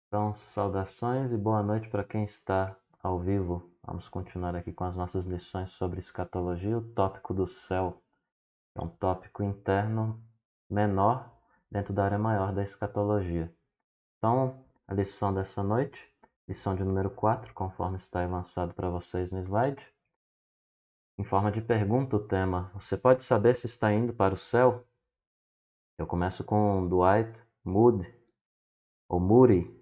Então, saudações e boa noite para quem está ao vivo. Vamos continuar aqui com as nossas lições sobre escatologia, o tópico do céu. É um tópico interno menor dentro da área maior da escatologia. Então, a lição dessa noite, lição de número 4, conforme está aí lançado para vocês no slide. Em forma de pergunta o tema: você pode saber se está indo para o céu? Eu começo com Dwight Moody, ou Moody,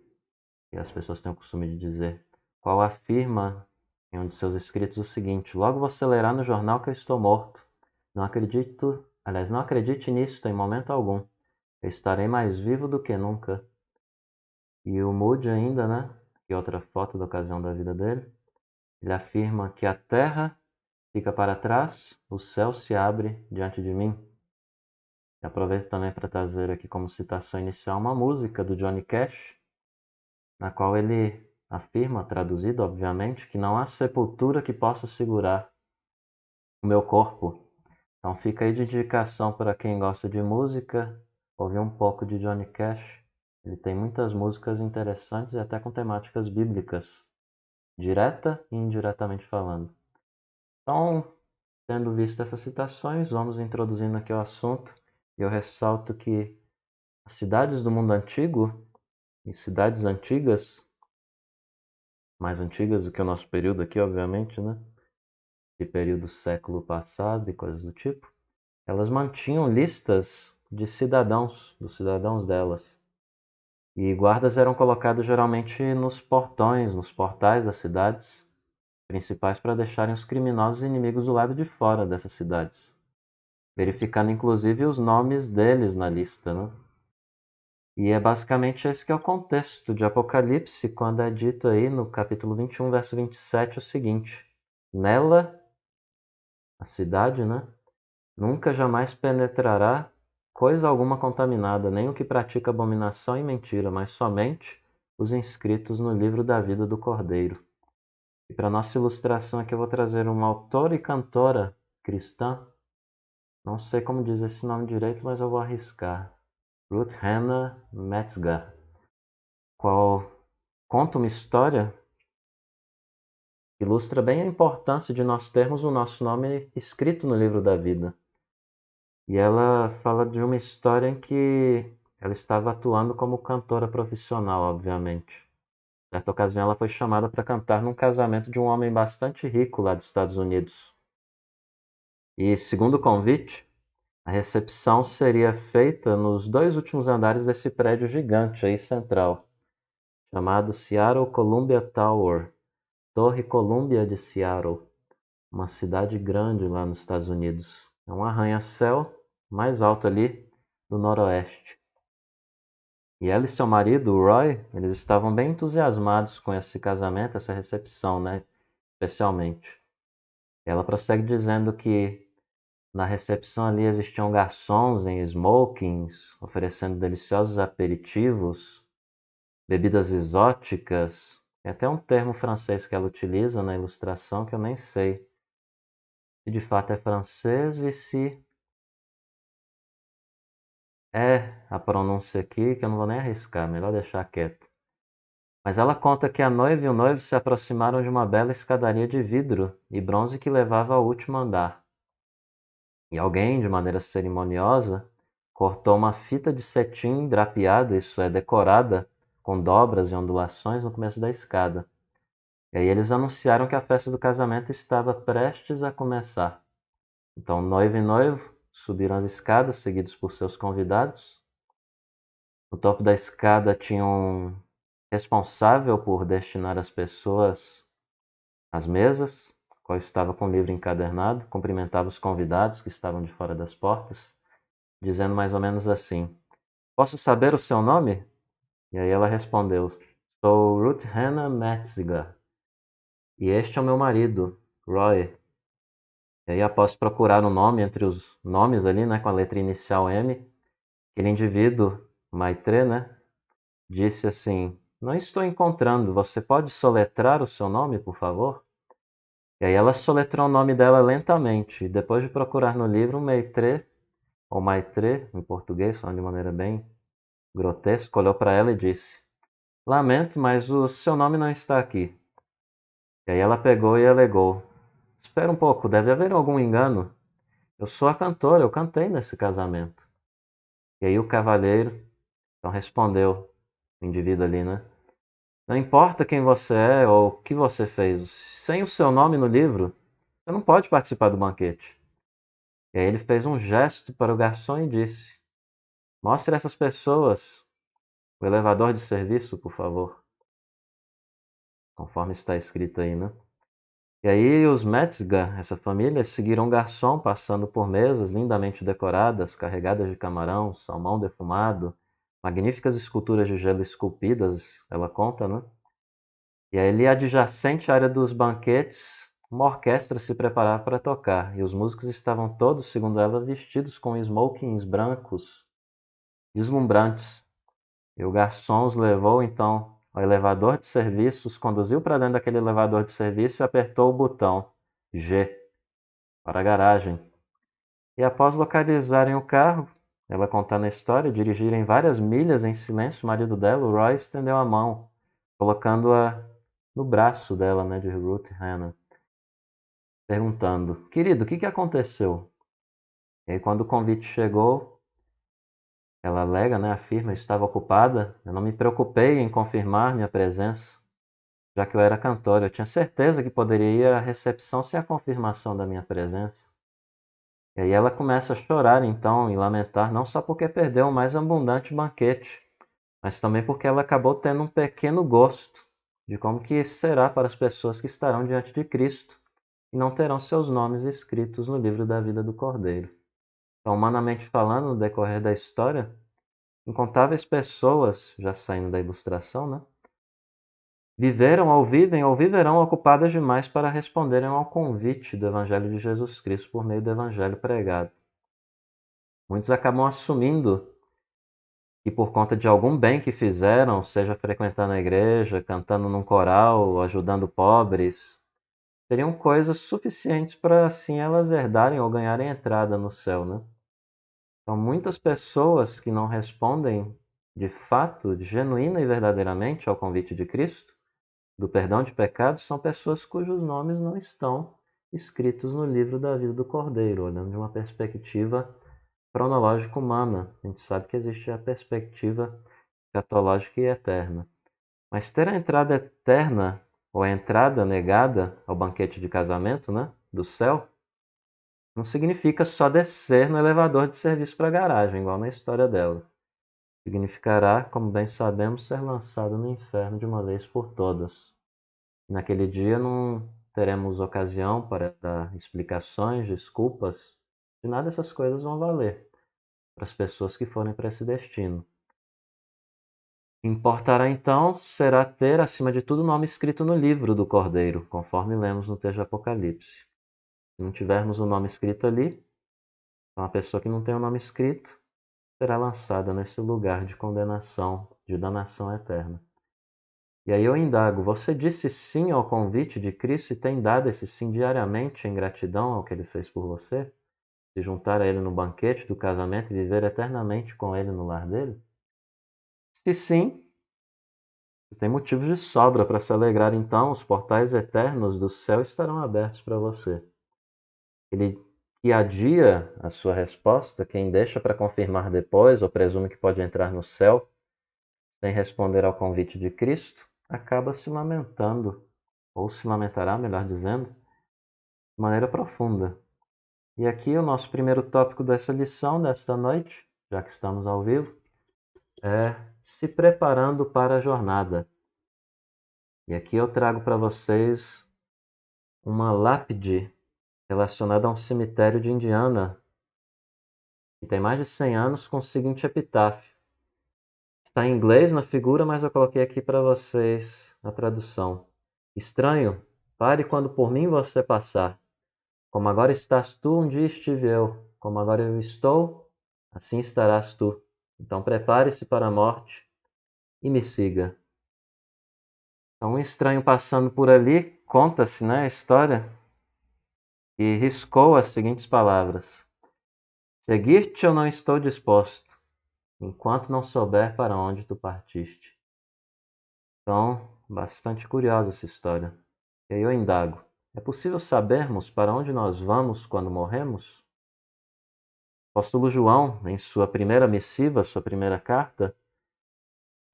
que as pessoas têm o costume de dizer, qual afirma em um de seus escritos o seguinte: logo você lerá no jornal que eu estou morto. Não acredito, aliás, não acredite nisso em momento algum. Eu estarei mais vivo do que nunca. E o Moody ainda, né? Que é outra foto da ocasião da vida dele, ele afirma que a terra fica para trás, o céu se abre diante de mim. E aproveito também para trazer aqui como citação inicial uma música do Johnny Cash, na qual ele afirma, traduzido obviamente, que não há sepultura que possa segurar o meu corpo. Então fica aí de indicação para quem gosta de música, ouvir um pouco de Johnny Cash. Ele tem muitas músicas interessantes e até com temáticas bíblicas, direta e indiretamente falando. Então, tendo visto essas citações, vamos introduzindo aqui o assunto. E eu ressalto que as cidades do mundo antigo e cidades antigas, mais antigas do que o nosso período aqui, obviamente, né? Esse período século passado e coisas do tipo, elas mantinham listas de cidadãos, dos cidadãos delas. E guardas eram colocados geralmente nos portões, nos portais das cidades principais para deixarem os criminosos e inimigos do lado de fora dessas cidades, verificando inclusive os nomes deles na lista, né? E é basicamente esse que é o contexto de Apocalipse, quando é dito aí no capítulo 21, verso 27, o seguinte: nela, a cidade, né? Nunca jamais penetrará coisa alguma contaminada, nem o que pratica abominação e mentira, mas somente os inscritos no livro da vida do Cordeiro. E para nossa ilustração aqui eu vou trazer uma autora e cantora cristã, não sei como diz esse nome direito, mas eu vou arriscar. Ruth Hannah Metzger, qual conta uma história que ilustra bem a importância de nós termos o nosso nome escrito no livro da vida. E ela fala de uma história em que ela estava atuando como cantora profissional, obviamente. Em certa ocasião, ela foi chamada para cantar num casamento de um homem bastante rico lá dos Estados Unidos. E, segundo o convite, a recepção seria feita nos dois últimos andares desse prédio gigante aí central, chamado Seattle Columbia Tower, Torre Columbia de Seattle, uma cidade grande lá nos Estados Unidos. É um arranha-céu mais alto ali do noroeste. E ela e seu marido, o Roy, eles estavam bem entusiasmados com esse casamento, essa recepção, né? Especialmente. Ela prossegue dizendo que na recepção ali existiam garçons em smokings, oferecendo deliciosos aperitivos, bebidas exóticas. Tem até um termo francês que ela utiliza na ilustração que eu nem sei se de fato é francês e se é a pronúncia aqui, que eu não vou nem arriscar, melhor deixar quieto. Mas ela conta que a noiva e o noivo se aproximaram de uma bela escadaria de vidro e bronze que levava ao último andar. E alguém, de maneira cerimoniosa, cortou uma fita de cetim drapeada, isso é, decorada, com dobras e ondulações no começo da escada. E aí eles anunciaram que a festa do casamento estava prestes a começar. Então, noiva e noivo subiram as escadas, seguidos por seus convidados. No topo da escada tinha um responsável por destinar as pessoas às mesas, qual estava com o livro encadernado, cumprimentava os convidados que estavam de fora das portas, dizendo mais ou menos assim: posso saber o seu nome? E aí ela respondeu: sou Ruth Hannah Metzger, e este é o meu marido, Roy. E aí, após procurar o nome entre os nomes ali, né, com a letra inicial M, aquele indivíduo, Maitre, né, disse assim: não estou encontrando, você pode soletrar o seu nome, por favor? E aí ela soletrou o nome dela lentamente, e depois de procurar no livro, Maitre, ou Maitre, em português, falando de maneira bem grotesca, olhou para ela e disse: lamento, mas o seu nome não está aqui. E aí ela pegou e alegou: espera um pouco, deve haver algum engano. Eu sou a cantora, eu cantei nesse casamento. E aí o cavalheiro então respondeu, o indivíduo ali, né? Não importa quem você é ou o que você fez, sem o seu nome no livro, você não pode participar do banquete. E aí ele fez um gesto para o garçom e disse: mostre a essas pessoas o elevador de serviço, por favor. Conforme está escrito aí, né? E aí os Metzger, essa família, seguiram o garçom passando por mesas lindamente decoradas, carregadas de camarão, salmão defumado, magníficas esculturas de gelo esculpidas, ela conta, né? E aí ali adjacente à área dos banquetes, uma orquestra se preparava para tocar, e os músicos estavam todos, segundo ela, vestidos com smokings brancos, deslumbrantes. E o garçom os levou então ao elevador de serviço, os conduziu para dentro daquele elevador de serviço e apertou o botão G para a garagem. E após localizarem o carro, ela contando a história, dirigirem várias milhas em silêncio, o marido dela, o Roy, estendeu a mão, colocando-a no braço dela, né, de Ruth Hanna, perguntando: querido, o que aconteceu? E aí, quando o convite chegou, ela alega, né, afirma: estava ocupada, eu não me preocupei em confirmar minha presença, já que eu era cantora. Eu tinha certeza que poderia ir à recepção sem a confirmação da minha presença. E aí ela começa a chorar então e lamentar, não só porque perdeu o mais abundante banquete, mas também porque ela acabou tendo um pequeno gosto de como que será para as pessoas que estarão diante de Cristo e não terão seus nomes escritos no livro da vida do Cordeiro. Então, humanamente falando, no decorrer da história, incontáveis pessoas, já saindo da ilustração, né, viveram ou vivem ou viverão ocupadas demais para responderem ao convite do Evangelho de Jesus Cristo por meio do Evangelho pregado. Muitos acabam assumindo que por conta de algum bem que fizeram, seja frequentando a igreja, cantando num coral, ajudando pobres, seriam coisas suficientes para assim elas herdarem ou ganharem entrada no céu, né? Então, muitas pessoas que não respondem de fato, genuína e verdadeiramente ao convite de Cristo, do perdão de pecados, são pessoas cujos nomes não estão escritos no livro da vida do Cordeiro, olhando de uma perspectiva cronológica humana. A gente sabe que existe a perspectiva escatológica e eterna. Mas ter a entrada eterna, ou a entrada negada ao banquete de casamento, né, do céu, não significa só descer no elevador de serviço para a garagem, igual na história dela. Significará, como bem sabemos, ser lançado no inferno de uma vez por todas. Naquele dia não teremos ocasião para dar explicações, desculpas, de nada essas coisas vão valer para as pessoas que forem para esse destino. Importará então será ter, acima de tudo, o nome escrito no livro do Cordeiro, conforme lemos no texto de Apocalipse. Se não tivermos o nome escrito ali, então a pessoa que não tem o nome escrito será lançada nesse lugar de condenação, de danação eterna. E aí eu indago: você disse sim ao convite de Cristo e tem dado esse sim diariamente em gratidão ao que ele fez por você? Se juntar a ele no banquete do casamento e viver eternamente com ele no lar dele? Se sim, você tem motivos de sobra para se alegrar, então os portais eternos do céu estarão abertos para você. Ele que adia a sua resposta, quem deixa para confirmar depois ou presume que pode entrar no céu sem responder ao convite de Cristo, acaba se lamentando, ou se lamentará, melhor dizendo, de maneira profunda. E aqui o nosso primeiro tópico dessa lição, desta noite, já que estamos ao vivo, é se preparando para a jornada. E aqui eu trago para vocês uma lápide relacionada a um cemitério de Indiana, que tem mais de 100 anos, com o seguinte epitáfio. Está em inglês na figura, mas eu coloquei aqui para vocês a tradução. Estranho, pare quando por mim você passar. Como agora estás tu, um dia estive eu. Como agora eu estou, assim estarás tu. Então prepare-se para a morte e me siga. Então, um estranho passando por ali, conta-se, né, a história, e riscou as seguintes palavras: seguir-te eu não estou disposto, enquanto não souber para onde tu partiste. Então, bastante curiosa essa história. E aí eu indago: é possível sabermos para onde nós vamos quando morremos? O apóstolo João, em sua primeira missiva, sua primeira carta,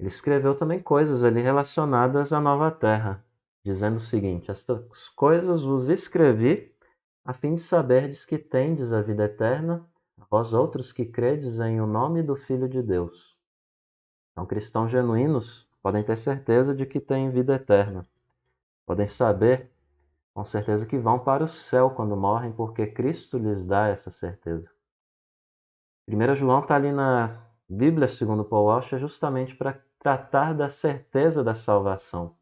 ele escreveu também coisas ali relacionadas à nova terra, dizendo o seguinte: estas coisas vos escrevi a fim de saberdes que tendes a vida eterna, a vós outros que credes em o nome do Filho de Deus. Então, cristãos genuínos podem ter certeza de que têm vida eterna. Podem saber com certeza que vão para o céu quando morrem, porque Cristo lhes dá essa certeza. 1 João está ali na Bíblia, segundo Paul Washer, justamente para tratar da certeza da salvação.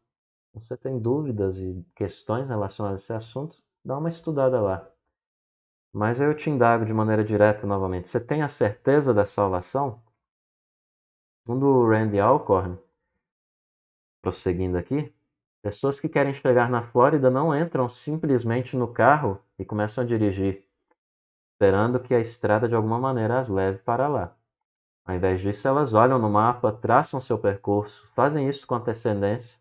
Se você tem dúvidas e questões relacionadas a esse assunto, dá uma estudada lá. Mas eu te indago de maneira direta novamente. Você tem a certeza da salvação? Segundo o Randy Alcorn, prosseguindo aqui, pessoas que querem chegar na Flórida não entram simplesmente no carro e começam a dirigir, esperando que a estrada de alguma maneira as leve para lá. Ao invés disso, elas olham no mapa, traçam seu percurso, fazem isso com antecedência,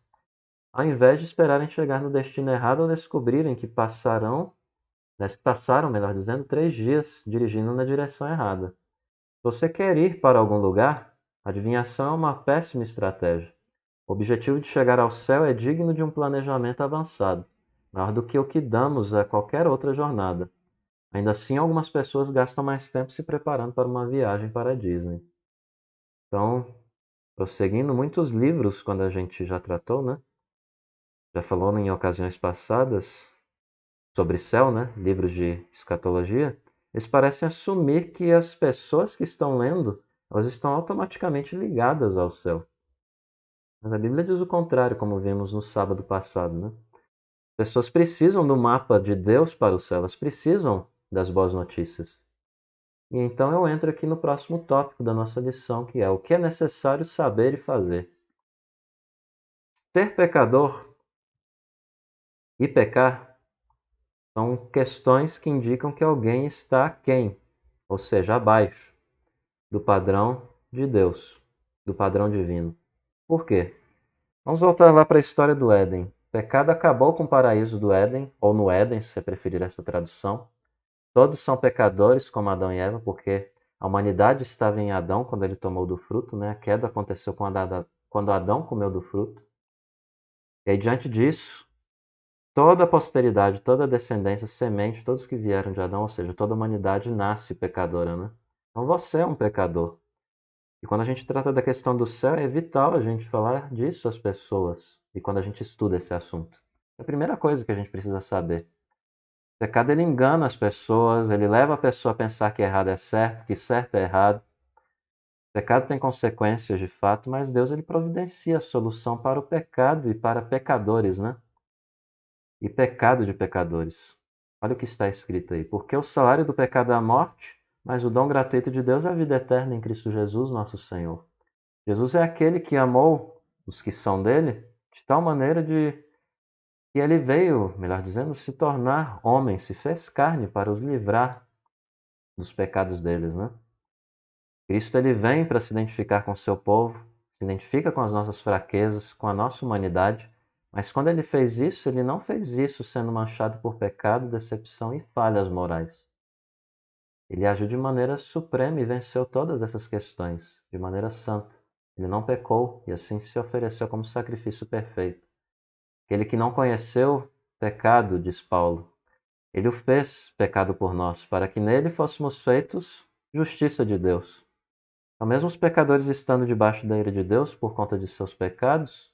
ao invés de esperarem chegar no destino errado ou descobrirem que passaram, melhor dizendo, 3 dias dirigindo na direção errada. Se você quer ir para algum lugar, a adivinhação é uma péssima estratégia. O objetivo de chegar ao céu é digno de um planejamento avançado, maior do que o que damos a qualquer outra jornada. Ainda assim, algumas pessoas gastam mais tempo se preparando para uma viagem para a Disney. Então, prosseguindo, muitos livros, quando a gente já tratou, né? Já falou em ocasiões passadas sobre céu, né? Livros de escatologia, eles parecem assumir que as pessoas que estão lendo, elas estão automaticamente ligadas ao céu. Mas a Bíblia diz o contrário, como vimos no sábado passado, né? Pessoas precisam do mapa de Deus para o céu, elas precisam das boas notícias. E então eu entro aqui no próximo tópico da nossa lição, que é o que é necessário saber e fazer. Ser pecador e pecar são questões que indicam que alguém está aquém, ou seja, abaixo do padrão de Deus, do padrão divino. Por quê? Vamos voltar lá para a história do Éden. O pecado acabou com o paraíso do Éden, ou no Éden, se você preferir essa tradução. Todos são pecadores, como Adão e Eva, porque a humanidade estava em Adão quando ele tomou do fruto, né? A queda aconteceu quando Adão comeu do fruto. E aí, diante disso, toda a posteridade, toda a descendência, semente, todos que vieram de Adão, ou seja, toda a humanidade nasce pecadora, né? Então você é um pecador. E quando a gente trata da questão do céu, é vital a gente falar disso às pessoas. E quando a gente estuda esse assunto. É a primeira coisa que a gente precisa saber. O pecado ele engana as pessoas, ele leva a pessoa a pensar que errado é certo, que certo é errado. O pecado tem consequências de fato, mas Deus ele providencia a solução para o pecado e para pecadores, né? E pecado de pecadores. Olha o que está escrito aí. Porque o salário do pecado é a morte, mas o dom gratuito de Deus é a vida eterna em Cristo Jesus, nosso Senhor. Jesus é aquele que amou os que são dele de tal maneira de que ele veio, melhor dizendo, se tornar homem, se fez carne para os livrar dos pecados deles, né? Cristo ele vem para se identificar com o seu povo, se identifica com as nossas fraquezas, com a nossa humanidade, mas quando ele fez isso, ele não fez isso sendo manchado por pecado, decepção e falhas morais. Ele agiu de maneira suprema e venceu todas essas questões, de maneira santa. Ele não pecou e assim se ofereceu como sacrifício perfeito. Aquele que não conheceu pecado, diz Paulo, ele o fez pecado por nós, para que nele fôssemos feitos justiça de Deus. Então, mesmo os pecadores estando debaixo da ira de Deus por conta de seus pecados,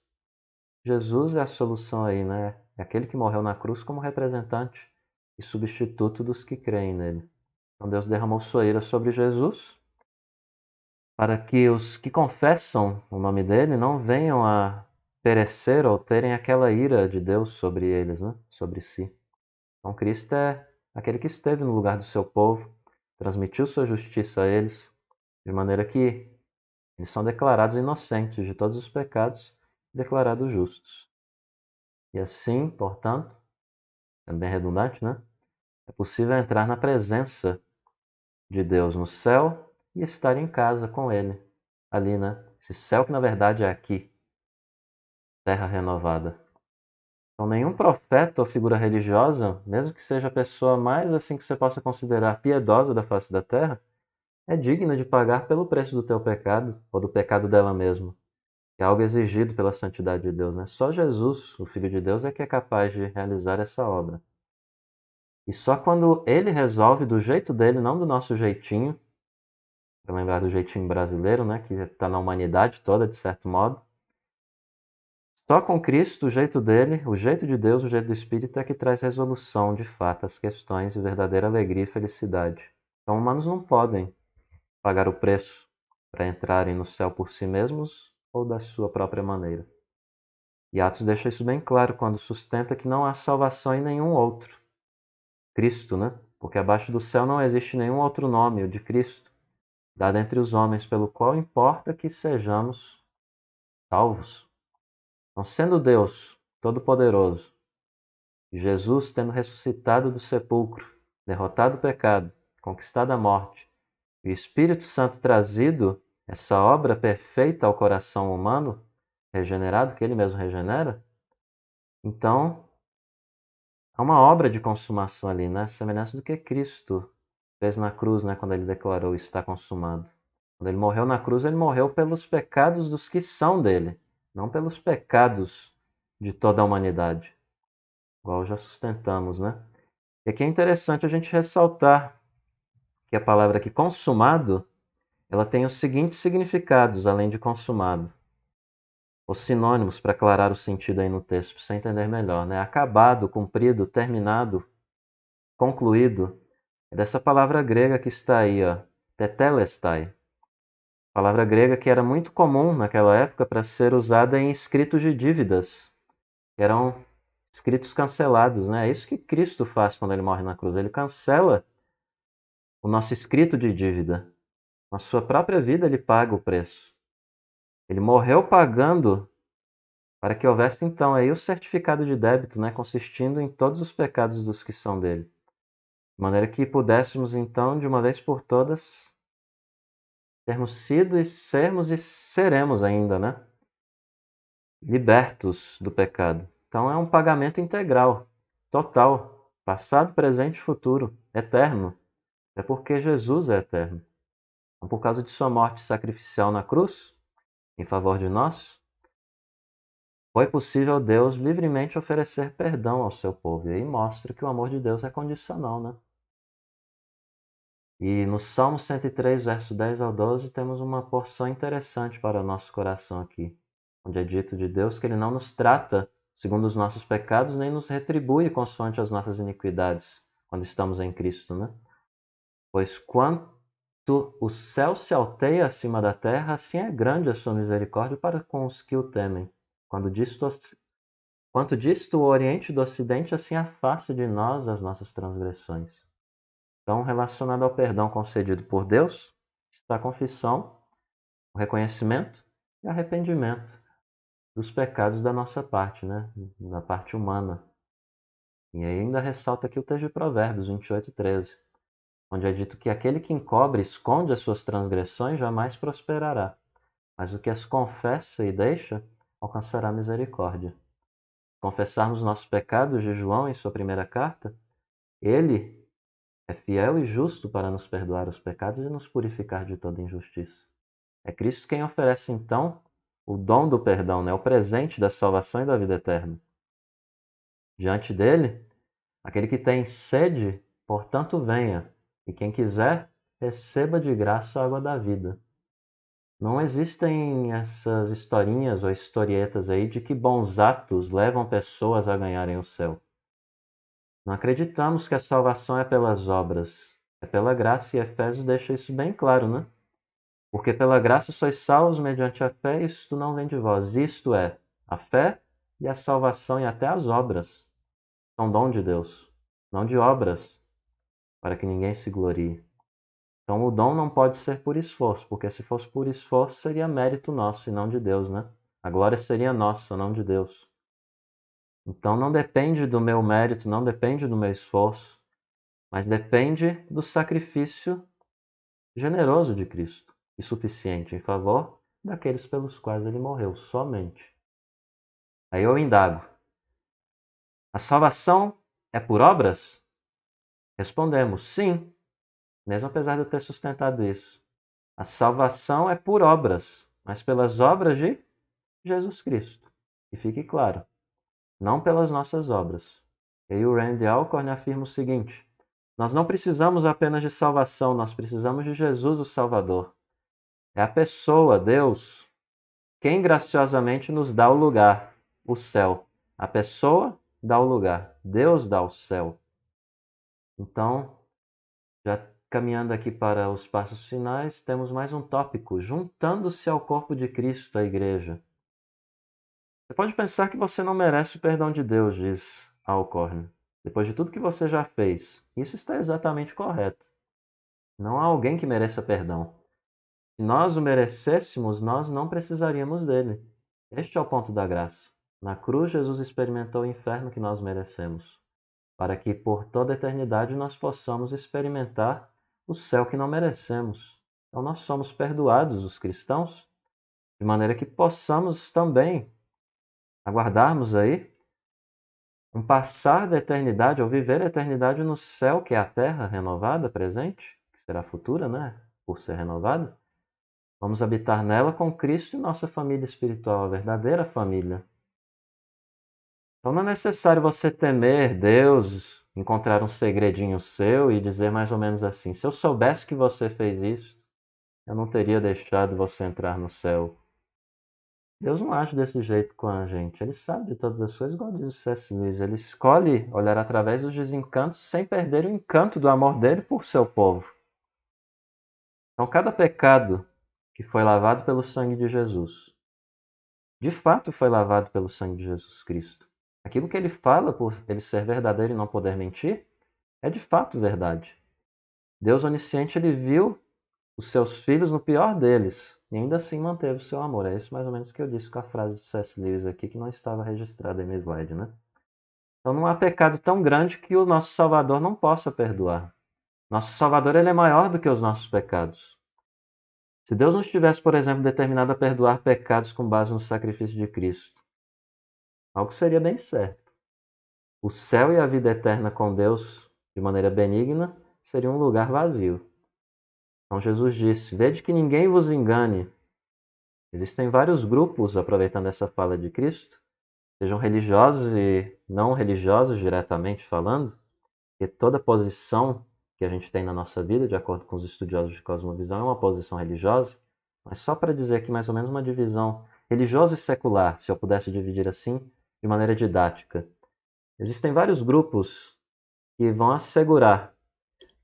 Jesus é a solução aí, né? É aquele que morreu na cruz como representante e substituto dos que creem nele. Então Deus derramou sua ira sobre Jesus para que os que confessam o nome dele não venham a perecer ou terem aquela ira de Deus sobre eles, né? Sobre si. Então Cristo é aquele que esteve no lugar do seu povo, transmitiu sua justiça a eles, de maneira que eles são declarados inocentes de todos os pecados, declarados justos. E assim, portanto, sendo bem redundante, né? É possível entrar na presença de Deus no céu e estar em casa com Ele, ali, né? Esse céu que na verdade é aqui. terra renovada. Então, nenhum profeta ou figura religiosa, mesmo que seja a pessoa mais assim que você possa considerar piedosa da face da terra, é digna de pagar pelo preço do teu pecado ou do pecado dela mesma. É algo exigido pela santidade de Deus, né? Só Jesus, o Filho de Deus, é que é capaz de realizar essa obra. E só quando ele resolve do jeito dele, não do nosso jeitinho, para lembrar do jeitinho brasileiro, né, que está na humanidade toda, de certo modo. Só com Cristo, o jeito dele, o jeito de Deus, o jeito do Espírito é que traz resolução, de fato, às questões e verdadeira alegria e felicidade. Então, humanos não podem pagar o preço para entrarem no céu por si mesmos ou da sua própria maneira. E Atos deixa isso bem claro quando sustenta que não há salvação em nenhum outro. Cristo, né? Porque abaixo do céu não existe nenhum outro nome, o de Cristo, dado entre os homens, pelo qual importa que sejamos salvos. Então, sendo Deus Todo-Poderoso, Jesus tendo ressuscitado do sepulcro, derrotado o pecado, conquistado a morte, e o Espírito Santo trazido essa obra perfeita ao coração humano, regenerado, que ele mesmo regenera, então há uma obra de consumação ali, né? Semelhança do que Cristo fez na cruz, né? Quando ele declarou está consumado. Quando ele morreu na cruz, ele morreu pelos pecados dos que são dele, não pelos pecados de toda a humanidade, igual já sustentamos, né? E aqui é interessante a gente ressaltar que a palavra aqui consumado, ela tem os seguintes significados, além de consumado. Os sinônimos para aclarar o sentido aí no texto, para você entender melhor, né? Acabado, cumprido, terminado, concluído. É dessa palavra grega que está aí, ó, tetelestai. Palavra grega que era muito comum naquela época para ser usada em escritos de dívidas. Eram escritos cancelados, né? É isso que Cristo faz quando ele morre na cruz. Ele cancela o nosso escrito de dívida. Na sua própria vida ele paga o preço. Ele morreu pagando para que houvesse então aí o certificado de débito, né, consistindo em todos os pecados dos que são dele. De maneira que pudéssemos então, de uma vez por todas, termos sido e sermos e seremos ainda, né, libertos do pecado. Então é um pagamento integral, total, passado, presente e futuro, eterno. É porque Jesus é eterno. Então, por causa de sua morte sacrificial na cruz, em favor de nós, foi possível Deus livremente oferecer perdão ao seu povo. E aí mostra que o amor de Deus é condicional, né? E no Salmo 103, verso 10 ao 12, temos uma porção interessante para o nosso coração aqui, onde é dito de Deus que ele não nos trata segundo os nossos pecados, nem nos retribui consoante as nossas iniquidades, quando estamos em Cristo, né? Pois quanto o céu se alteia acima da terra, assim é grande a sua misericórdia para com os que o temem. Quanto disto o Oriente do Ocidente, assim afasta de nós as nossas transgressões. Então, relacionado ao perdão concedido por Deus, está a confissão, o reconhecimento e arrependimento dos pecados da nossa parte, né? Da parte humana. E aí ainda ressalta aqui o texto de Provérbios 28:13, onde é dito que aquele que encobre, esconde as suas transgressões, jamais prosperará, mas o que as confessa e deixa, alcançará misericórdia. Confessarmos nossos pecados de João em sua primeira carta, ele é fiel e justo para nos perdoar os pecados e nos purificar de toda injustiça. É Cristo quem oferece, então, o dom do perdão, né? O presente da salvação e da vida eterna. Diante dele, aquele que tem sede, portanto, venha, e quem quiser, receba de graça a água da vida. Não existem essas historinhas ou historietas aí de que bons atos levam pessoas a ganharem o céu. Não acreditamos que a salvação é pelas obras, é pela graça, e Efésios deixa isso bem claro, né? Porque pela graça sois salvos mediante a fé, e isto não vem de vós. Isto é, a fé e a salvação e até as obras são dom de Deus, não de obras, para que ninguém se glorie. Então o dom não pode ser por esforço, porque se fosse por esforço seria mérito nosso e não de Deus, né? A glória seria nossa, não de Deus. Então não depende do meu mérito, não depende do meu esforço, mas depende do sacrifício generoso de Cristo e suficiente em favor daqueles pelos quais ele morreu, somente. Aí eu indago: a salvação é por obras? Respondemos: sim, mesmo apesar de eu ter sustentado isso. A salvação é por obras, mas pelas obras de Jesus Cristo. E fique claro, não pelas nossas obras. E o Randy Alcorn afirma o seguinte: nós não precisamos apenas de salvação, nós precisamos de Jesus, o Salvador. É a pessoa, Deus, quem graciosamente nos dá o lugar, o céu. A pessoa dá o lugar, Deus dá o céu. Então, já caminhando aqui para os passos finais, temos mais um tópico: juntando-se ao corpo de Cristo, a igreja. Você pode pensar que você não merece o perdão de Deus, diz Alcorn, depois de tudo que você já fez. Isso está exatamente correto. Não há alguém que mereça perdão. Se nós o merecêssemos, nós não precisaríamos dele. Este é o ponto da graça. Na cruz, Jesus experimentou o inferno que nós merecemos, para que por toda a eternidade nós possamos experimentar o céu que não merecemos. Então nós somos perdoados, os cristãos, de maneira que possamos também aguardarmos aí um passar da eternidade, ou viver a eternidade no céu, que é a terra renovada, presente, que será futura, né? Por ser renovada. Vamos habitar nela com Cristo e nossa família espiritual, a verdadeira família. Então não é necessário você temer Deus, encontrar um segredinho seu e dizer mais ou menos assim: se eu soubesse que você fez isso, eu não teria deixado você entrar no céu. Deus não age desse jeito com a gente. Ele sabe de todas as coisas, igual diz o C.S. Lewis. Ele escolhe olhar através dos desencantos sem perder o encanto do amor dele por seu povo. Então, cada pecado que foi lavado pelo sangue de Jesus, de fato foi lavado pelo sangue de Jesus Cristo. Aquilo que ele fala, por ele ser verdadeiro e não poder mentir, é de fato verdade. Deus onisciente, ele viu os seus filhos no pior deles e ainda assim manteve o seu amor. É isso mais ou menos que eu disse com a frase de C.S. Lewis aqui, que não estava registrada aí no slide, né? Então não há pecado tão grande que o nosso Salvador não possa perdoar. Nosso Salvador, ele é maior do que os nossos pecados. Se Deus nos tivesse, por exemplo, determinado a perdoar pecados com base no sacrifício de Cristo, algo seria bem certo. O céu e a vida eterna com Deus, de maneira benigna, seria um lugar vazio. Então Jesus disse: vede que ninguém vos engane. Existem vários grupos, aproveitando essa fala de Cristo, sejam religiosos e não religiosos diretamente falando, que toda posição que a gente tem na nossa vida, de acordo com os estudiosos de cosmovisão, é uma posição religiosa, mas só para dizer aqui mais ou menos uma divisão religiosa e secular, se eu pudesse dividir assim, de maneira didática. Existem vários grupos que vão assegurar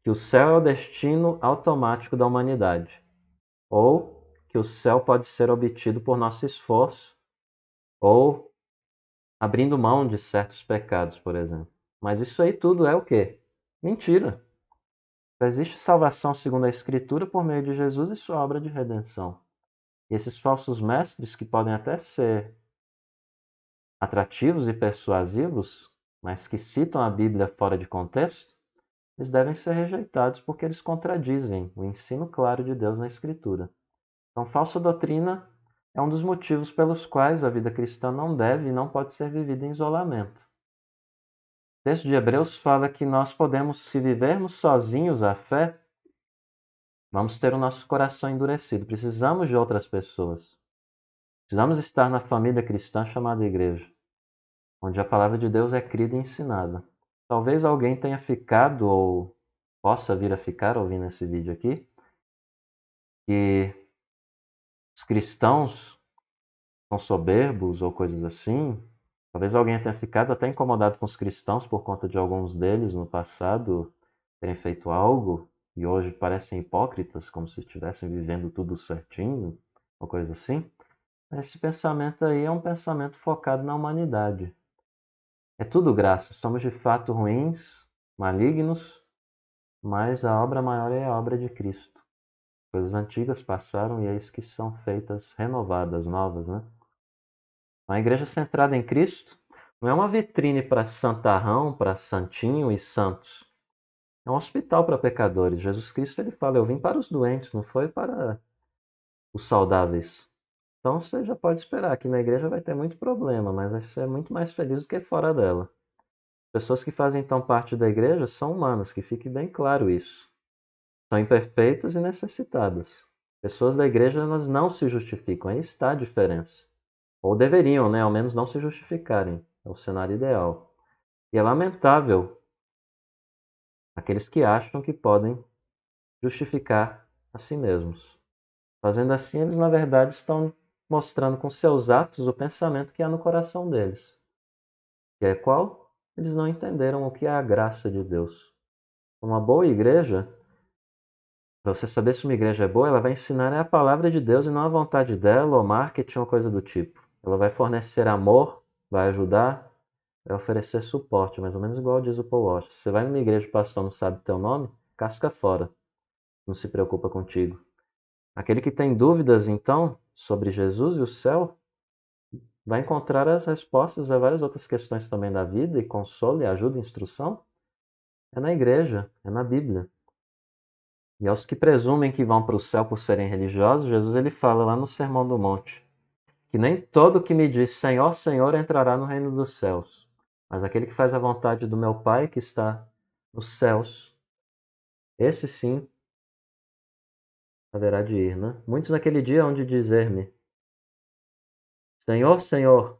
que o céu é o destino automático da humanidade, ou que o céu pode ser obtido por nosso esforço, ou abrindo mão de certos pecados, por exemplo. Mas isso aí tudo é o quê? Mentira. Só existe salvação segundo a Escritura por meio de Jesus e sua obra de redenção. E esses falsos mestres, que podem até ser atrativos e persuasivos, mas que citam a Bíblia fora de contexto, eles devem ser rejeitados porque eles contradizem o ensino claro de Deus na Escritura. Então, falsa doutrina é um dos motivos pelos quais a vida cristã não deve e não pode ser vivida em isolamento. O texto de Hebreus fala que nós podemos, se vivermos sozinhos a fé, vamos ter o nosso coração endurecido. Precisamos de outras pessoas. Precisamos estar na família cristã chamada igreja, onde a palavra de Deus é crida e ensinada. Talvez alguém tenha ficado ou possa vir a ficar ouvindo esse vídeo aqui, que os cristãos são soberbos ou coisas assim. Talvez alguém tenha ficado até incomodado com os cristãos por conta de alguns deles no passado terem feito algo e hoje parecem hipócritas, como se estivessem vivendo tudo certinho, ou coisa assim. Esse pensamento aí é um pensamento focado na humanidade. É tudo graça, somos de fato ruins, malignos, mas a obra maior é a obra de Cristo. Coisas antigas passaram e eis que são feitas renovadas, novas, né? Uma igreja centrada em Cristo não é uma vitrine para santarrão, para santinho e santos. É um hospital para pecadores. Jesus Cristo ele fala: eu vim para os doentes, não foi para os saudáveis. Então você já pode esperar que na igreja vai ter muito problema, mas vai ser muito mais feliz do que fora dela. Pessoas que fazem então parte da igreja são humanas, que fique bem claro isso. São imperfeitas e necessitadas. Pessoas da igreja elas não se justificam, aí está a diferença. Ou deveriam, né? Ao menos não se justificarem. É o cenário ideal. E é lamentável aqueles que acham que podem justificar a si mesmos. Fazendo assim, eles na verdade estão mostrando com seus atos o pensamento que há no coração deles. Que é qual? Eles não entenderam o que é a graça de Deus. Uma boa igreja, para você saber se uma igreja é boa, ela vai ensinar a palavra de Deus e não a vontade dela, ou marketing ou coisa do tipo. Ela vai fornecer amor, vai ajudar, vai oferecer suporte, mais ou menos igual diz o Paul Washer. Você vai numa igreja e o pastor não sabe teu nome, casca fora. Não se preocupa contigo. Aquele que tem dúvidas, então, sobre Jesus e o céu, vai encontrar as respostas a várias outras questões também da vida, e consolo, e ajuda e instrução, é na igreja, é na Bíblia. E aos que presumem que vão para o céu por serem religiosos, Jesus ele fala lá no Sermão do Monte, que nem todo que me diz Senhor, Senhor entrará no reino dos céus, mas aquele que faz a vontade do meu Pai que está nos céus, esse sim haverá de ir, né? Muitos naquele dia hão de dizer-me, Senhor, Senhor,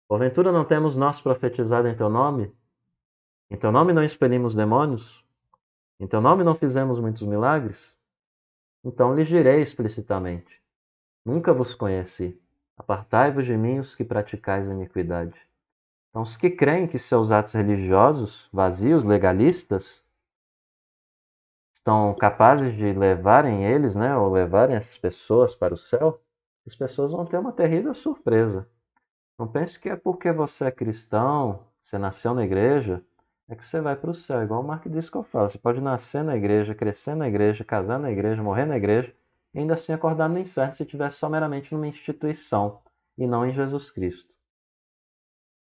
porventura não temos nós profetizado em teu nome? Em teu nome não expelimos demônios? Em teu nome não fizemos muitos milagres? Então lhes direi explicitamente, nunca vos conheci. Apartai-vos de mim os que praticais iniquidade. Então, os que creem que seus atos religiosos, vazios, legalistas, estão capazes de levarem eles, né, ou levarem essas pessoas para o céu, as pessoas vão ter uma terrível surpresa. Não pense que é porque você é cristão, você nasceu na igreja, é que você vai para o céu. Igual o Mark Driscoll fala, você pode nascer na igreja, crescer na igreja, casar na igreja, morrer na igreja, e ainda assim acordar no inferno se estiver só meramente numa instituição e não em Jesus Cristo.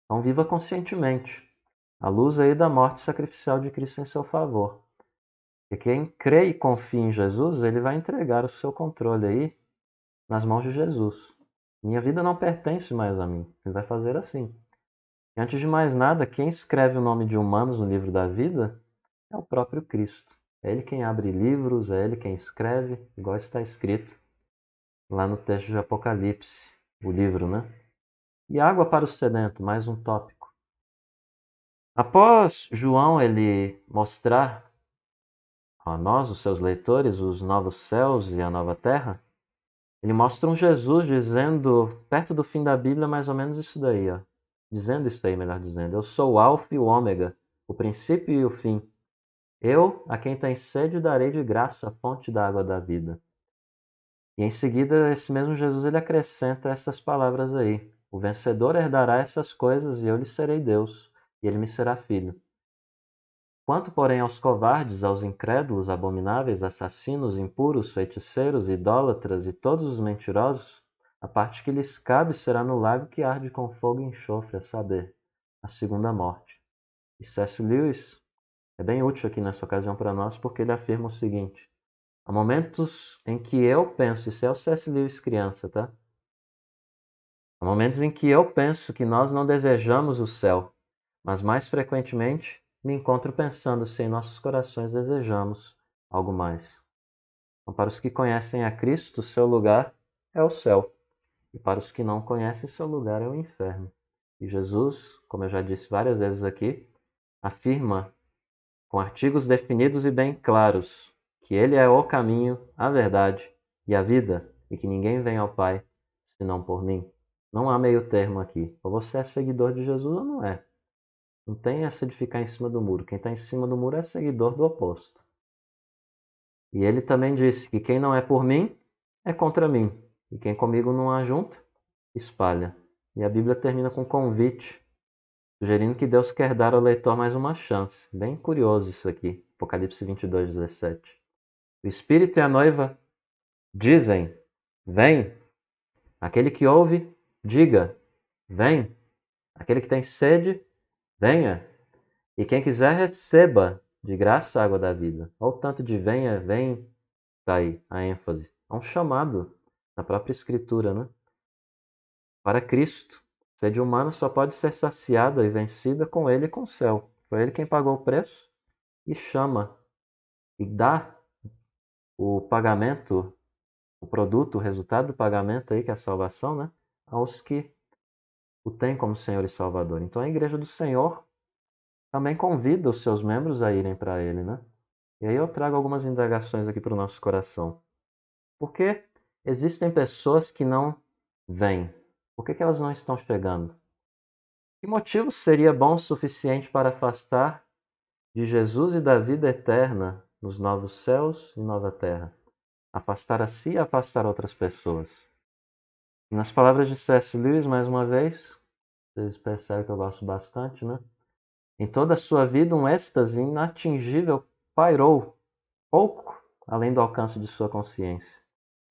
Então viva conscientemente, à luz aí da morte sacrificial de Cristo em seu favor. E quem crê e confia em Jesus, ele vai entregar o seu controle aí nas mãos de Jesus. Minha vida não pertence mais a mim. Ele vai fazer assim. E antes de mais nada, quem escreve o nome de humanos no livro da vida é o próprio Cristo. É Ele quem abre livros, é Ele quem escreve, igual está escrito lá no texto de Apocalipse, o livro, né? E água para o sedento, mais um tópico. Após João ele mostrar a nós, os seus leitores, os novos céus e a nova terra, ele mostra um Jesus dizendo, perto do fim da Bíblia, mais ou menos isso daí, ó. Dizendo isso aí, melhor dizendo. Eu sou o Alfa e o Ômega, o princípio e o fim. Eu, a quem tem sede, darei de graça a fonte da água da vida. E em seguida, esse mesmo Jesus ele acrescenta essas palavras aí. O vencedor herdará essas coisas e eu lhe serei Deus, e ele me será filho. Quanto, porém, aos covardes, aos incrédulos, abomináveis, assassinos, impuros, feiticeiros, idólatras e todos os mentirosos, a parte que lhes cabe será no lago que arde com fogo e enxofre, a saber, a segunda morte. E C.S. Lewis é bem útil aqui nessa ocasião para nós, porque ele afirma o seguinte: há momentos em que eu penso, isso é o C.S. Lewis criança, tá? Há momentos em que eu penso que nós não desejamos o céu, mas mais frequentemente me encontro pensando se em nossos corações desejamos algo mais. Então, para os que conhecem a Cristo, seu lugar é o céu, e para os que não conhecem, seu lugar é o inferno. E Jesus, como eu já disse várias vezes aqui, afirma com artigos definidos e bem claros que Ele é o caminho, a verdade e a vida, e que ninguém vem ao Pai senão por mim. Não há meio termo aqui. Ou você é seguidor de Jesus ou não é. Não tem essa de ficar em cima do muro. Quem está em cima do muro é seguidor do oposto. E ele também disse que quem não é por mim é contra mim. E quem comigo não ajunta, espalha. E a Bíblia termina com um convite, sugerindo que Deus quer dar ao leitor mais uma chance. Bem curioso isso aqui. Apocalipse 22:17. O Espírito e a noiva dizem, vem. Aquele que ouve, diga, vem. Aquele que tem sede, venha. E quem quiser, receba de graça a água da vida. Olha o tanto de venha, vem, tá aí a ênfase. É um chamado. na própria Escritura, né? Para Cristo, sede humana só pode ser saciada e vencida com Ele e com o céu. Foi Ele quem pagou o preço e chama e dá o pagamento, o produto, o resultado do pagamento aí, que é a salvação, né? Aos que o têm como Senhor e Salvador. Então a Igreja do Senhor também convida os seus membros a irem para Ele, né? E aí eu trago algumas indagações aqui para o nosso coração. Por que existem pessoas que não vêm? Por que elas não estão chegando? Que motivo seria bom o suficiente para afastar de Jesus e da vida eterna nos novos céus e nova terra? Afastar a si e afastar outras pessoas. E nas palavras de C.S. Lewis, mais uma vez, vocês percebem que eu gosto bastante, né? Em toda a sua vida, um êxtase inatingível pairou, pouco além do alcance de sua consciência.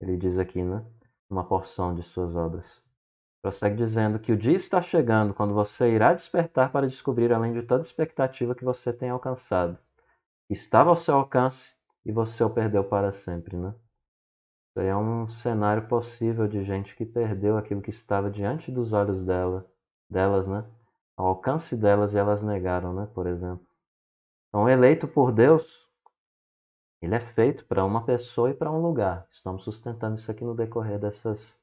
Ele diz aqui, né? Uma porção de suas obras. Prossegue dizendo que o dia está chegando quando você irá despertar para descobrir, além de toda expectativa que você tem alcançado. Estava ao seu alcance e você o perdeu para sempre, né? Isso aí é um cenário possível de gente que perdeu aquilo que estava diante dos olhos delas, né? Ao alcance delas e elas negaram, né? Por exemplo. Então, eleito por Deus, ele é feito para uma pessoa e para um lugar. Estamos sustentando isso aqui no decorrer dessas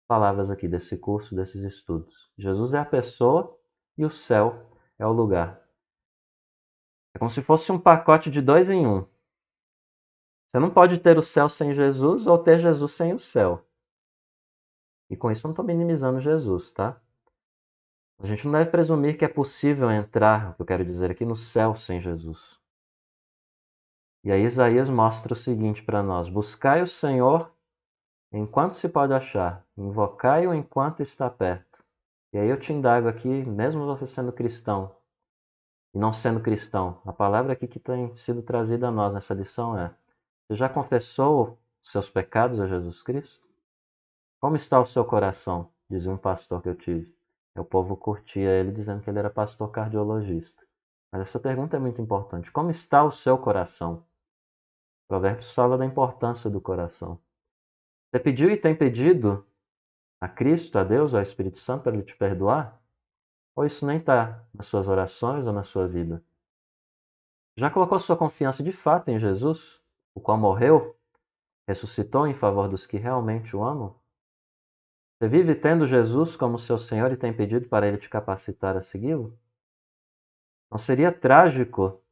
palavras aqui, desse curso, desses estudos. Jesus é a pessoa e o céu é o lugar. É como se fosse um pacote de 2 em 1. Você não pode ter o céu sem Jesus ou ter Jesus sem o céu. E com isso eu não estou minimizando Jesus, tá? A gente não deve presumir que é possível entrar, o que eu quero dizer aqui, no céu sem Jesus. E aí Isaías mostra o seguinte para nós: buscai o Senhor enquanto se pode achar, invocai-o enquanto está perto. E aí eu te indago aqui, mesmo você sendo cristão e não sendo cristão, a palavra aqui que tem sido trazida a nós nessa lição é: você já confessou seus pecados a Jesus Cristo? Como está o seu coração? Dizia um pastor que eu tive. E o povo curtia ele dizendo que ele era pastor cardiologista. Mas essa pergunta é muito importante. Como está o seu coração? O Provérbios fala da importância do coração. Você pediu e tem pedido a Cristo, a Deus, ao Espírito Santo para Ele te perdoar? Ou isso nem está nas suas orações ou na sua vida? Já colocou sua confiança de fato em Jesus, o qual morreu, ressuscitou em favor dos que realmente o amam? Você vive tendo Jesus como seu Senhor e tem pedido para Ele te capacitar a segui-lo? Não seria trágico,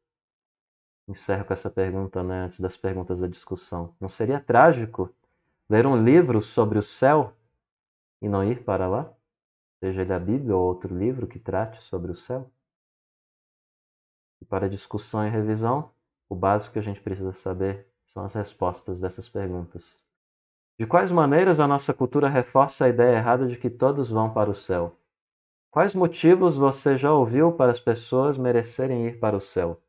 encerro com essa pergunta, né, antes das perguntas da discussão, não seria trágico ler um livro sobre o céu e não ir para lá? Seja ele a Bíblia ou outro livro que trate sobre o céu? E para discussão e revisão, o básico que a gente precisa saber são as respostas dessas perguntas. De quais maneiras a nossa cultura reforça a ideia errada de que todos vão para o céu? Quais motivos você já ouviu para as pessoas merecerem ir para o céu?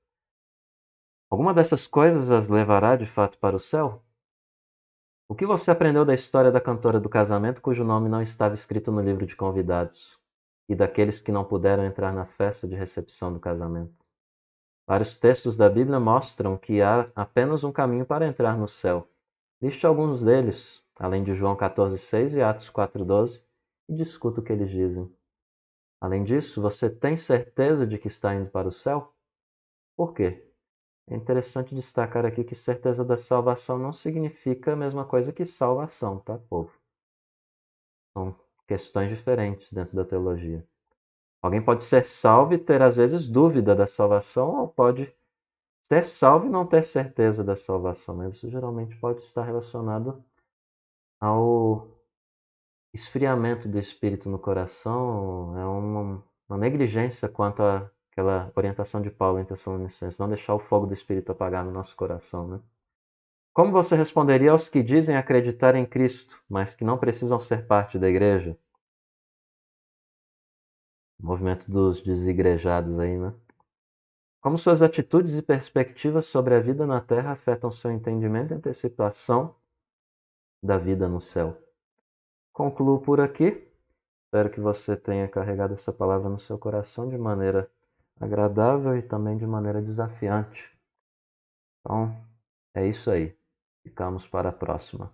Alguma dessas coisas as levará de fato para o céu? O que você aprendeu da história da cantora do casamento cujo nome não estava escrito no livro de convidados? E daqueles que não puderam entrar na festa de recepção do casamento? Vários textos da Bíblia mostram que há apenas um caminho para entrar no céu. Liste alguns deles, além de João 14,6 e Atos 4,12, e discuta o que eles dizem. Além disso, você tem certeza de que está indo para o céu? Por quê? É interessante destacar aqui que certeza da salvação não significa a mesma coisa que salvação, tá, povo? São questões diferentes dentro da teologia. Alguém pode ser salvo e ter, às vezes, dúvida da salvação, ou pode ser salvo e não ter certeza da salvação, mas isso geralmente pode estar relacionado ao esfriamento do espírito no coração, é uma negligência quanto àquela orientação de Paulo em Tessalonicenses, não deixar o fogo do espírito apagar no nosso coração, né? Como você responderia aos que dizem acreditar em Cristo, mas que não precisam ser parte da igreja? O movimento dos desigrejados aí, né? Como suas atitudes e perspectivas sobre a vida na Terra afetam seu entendimento e antecipação da vida no céu? Concluo por aqui. Espero que você tenha carregado essa palavra no seu coração de maneira agradável e também de maneira desafiante. Então, é isso aí. Ficamos para a próxima.